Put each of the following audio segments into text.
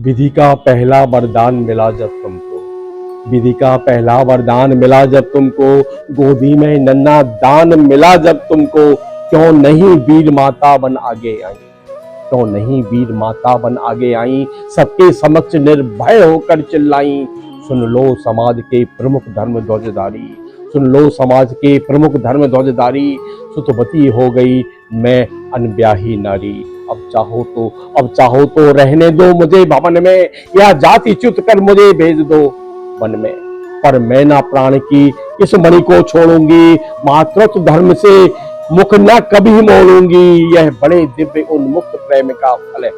विधि का पहला वरदान मिला जब तुमको, विधि का पहला वरदान मिला जब तुमको, गोदी में नन्हा दान मिला जब तुमको, क्यों नहीं वीर माता बन आगे आई, क्यों नहीं वीर माता बन आगे आई, सबके समक्ष निर्भय होकर चिल्लाई। सुन लो समाज के प्रमुख धर्म ध्वजधारी, सुन लो समाज के प्रमुख धर्म ध्वजधारी, सुतवती हो गई मैं अनब्याही नारी। अब चाहो तो रहने दो मुझे भवन में, या जाति च्युत कर मुझे भेज दो वन में, पर मैं ना प्राण की इस मणि को छोड़ूंगी, मातृत्व धर्म से मुख न कभी मोड़ूंगी। यह बड़े दिव्य उन्मुक्त प्रेम का फल है,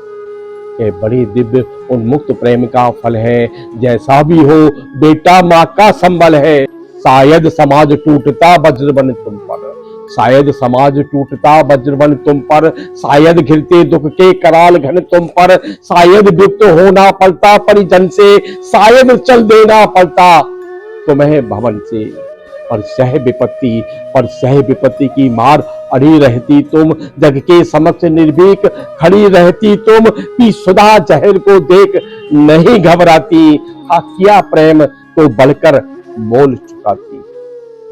यह बड़े दिव्य उन्मुक्त प्रेम का फल है। जैसा भी हो बेटा माँ का संबल है, शायद समाज टूटता वज्रबन तुम पर, शायद समाज टूटता वज्रबन तुम पर, शायद घिरते दुख के कराल घन तुम पर, शायद विमुक्त होना पड़ता परिजन से, शायद चल देना पड़ता तुम्हें भवन से। पर सह विपत्ति की मार अड़ी रहती तुम, जग के समक्ष निर्भीक खड़ी रहती तुम, कि सुधा जहर को देख नहीं घबराती, था किया प्रेम तो बढ़कर मोल चुकाती।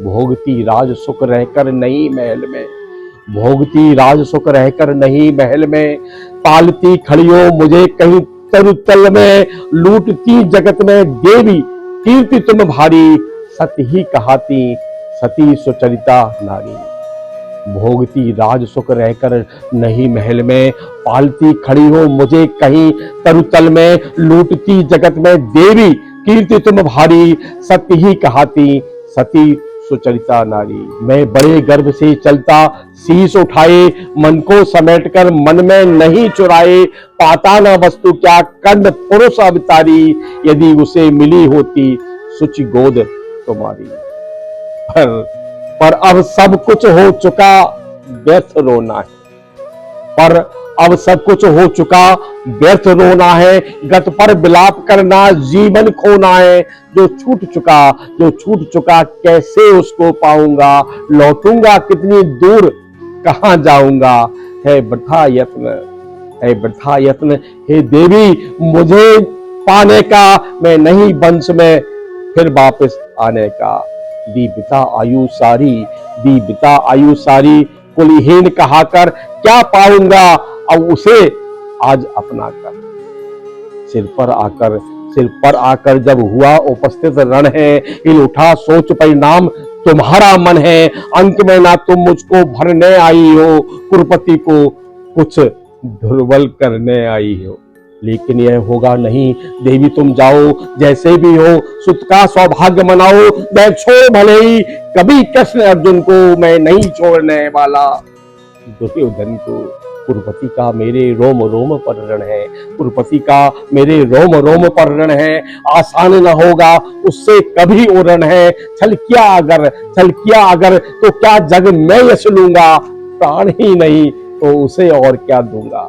भोगती राज सुख रहकर नहीं महल में, भोगती राज सुख रहकर नहीं महल में, पालती खड़ियो मुझे कहीं तरुतल में, लूटती जगत में देवी कीर्ति तुम भारी, सत्य ही कहाती सती सुचरिता नारी। भोगती राज सुख रहकर नहीं महल में, पालती खड़ी हो मुझे कहीं तरुतल में, लूटती जगत में देवी कीर्ति तुम भारी, सत्य ही कहाती सती सुचरिता नारी। मैं बड़े गर्व से चलता शीश उठाए, मन को समेटकर मन में नहीं चुराए, पाता न वस्तु क्या कंड पुरुष अवतारी, यदि उसे मिली होती सुचि गोद तुम्हारी। पर अब सब कुछ हो चुका व्यर्थ रोना है, पर अब सब कुछ हो चुका व्यर्थ रोना है, गत पर विलाप करना जीवन खोना है। जो छूट चुका कैसे उसको पाऊंगा, लौटूंगा कितनी दूर कहां जाऊंगा, है वृथा यत्न हे देवी मुझे पाने का, मैं नहीं वंश में फिर वापस आने का। दी बिता आयु सारी कुलहीन कहाकर क्या पाऊंगा, अब उसे आज अपना कर। सिर पर आकर जब हुआ उपस्थित रण है, हिल उठा सोच परिणाम तुम्हारा मन है, अंक में ना तुम मुझको भरने आई हो, कुरुपति को कुछ दुर्बल करने आई हो। लेकिन यह होगा नहीं देवी, तुम जाओ जैसे भी हो, सुत का सौभाग्य मनाओ, मैं छोड़ भले ही कभी कृष्ण अर्जुन को मैं नहीं छोड़ने वाला। दुर्योधन को कुरुपति का मेरे रोम रोम पर रण है, कुरुपति का मेरे रोम रोम पर रण है, आसान न होगा उससे कभी उड़न है। छल किया अगर तो क्या जग में यश लूंगा, प्राण ही नहीं तो उसे और क्या दूंगा।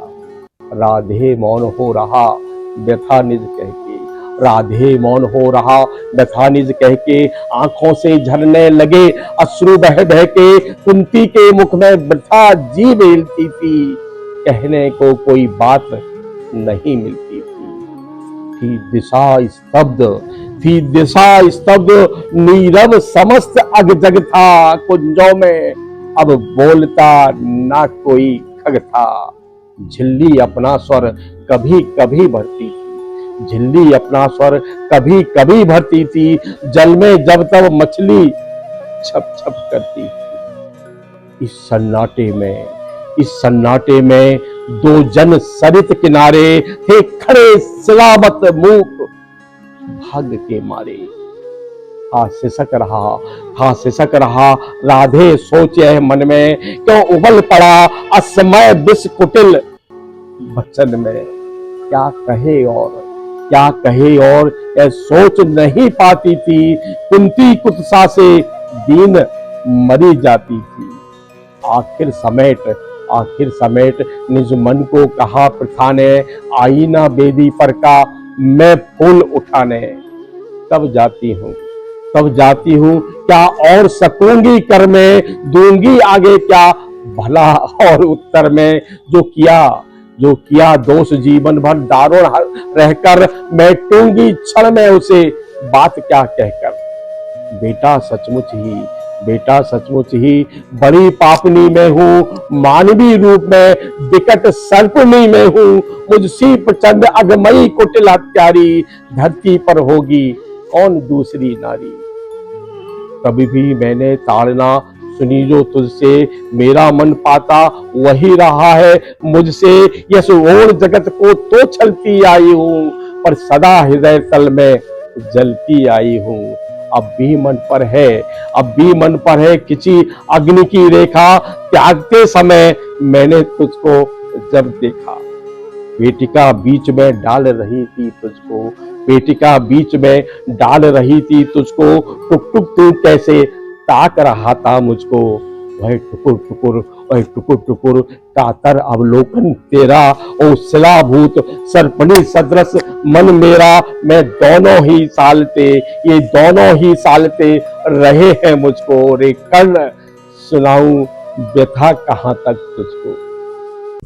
राधे मौन हो रहा व्यथा निज कह के, राधे मौन हो रहा व्यथा निज कह के, आंखों से झरने लगे अश्रु बह बह के, कुंती के मुख में वृथा जी बेलती थी, कहने को कोई बात नहीं मिलती थी दिशा स्तब्ध, नीरव समस्त अग जग था, कुंजों में अब बोलता ना कोई खग था। झिल्ली अपना स्वर कभी कभी भरती थी, झिल्ली अपना स्वर कभी कभी भरती थी, जल में जब तब मछली छप छप करती थी। इस सन्नाटे में दो जन सरित किनारे थे खड़े, सलामत मूक भाग्य के मारे। था सिसक रहा राधे सोचे मन में, क्यों उबल पड़ा असमय विष कुटिल वचन में। क्या कहे और यह सोच नहीं पाती थी, कुंती कुत्सा से दीन मरी जाती थी। आखिर समेट निज मन को कहा प्रथा ने, आई ना बेदी पर का मैं फूल उठाने। तब जाती हूँ क्या और सकूंगी कर में, दूंगी आगे क्या भला और उत्तर में। जो किया जो किया दोष जीवन भर दारुण रहकर, मैं टूंगी क्षण में उसे बात क्या कहकर। बेटा सचमुच ही बड़ी पापनी में हूँ, मानवी रूप में विकट सर्पनी में हूँ। मुझसी प्रचंड अगमई कुटिल हत्यारी, धरती पर होगी कौन दूसरी नारी। कभी भी मैंने ताड़ना सुनी जो तुझसे, मेरा मन पाता वही रहा है मुझसे। यस ओर जगत को तो छलती आई हूँ, पर सदा हृदय तल में जलती आई हूँ। अब भी मन पर है किसी अग्नि की रेखा, त्यागते समय मैंने तुझको जब देखा। पेटिका बीच में डाल रही थी तुझको, टुक टुक तू कैसे ताक रहा था मुझको। वह टुकुर टुकुर कातर अवलोकन तेरा, ओ शिलाभूत सर्पणी सदृश मन मेरा। मैं दोनों ही सालते रहे हैं मुझको। रे कर्ण सुनाऊं व्यथा कहाँ तक तुझको।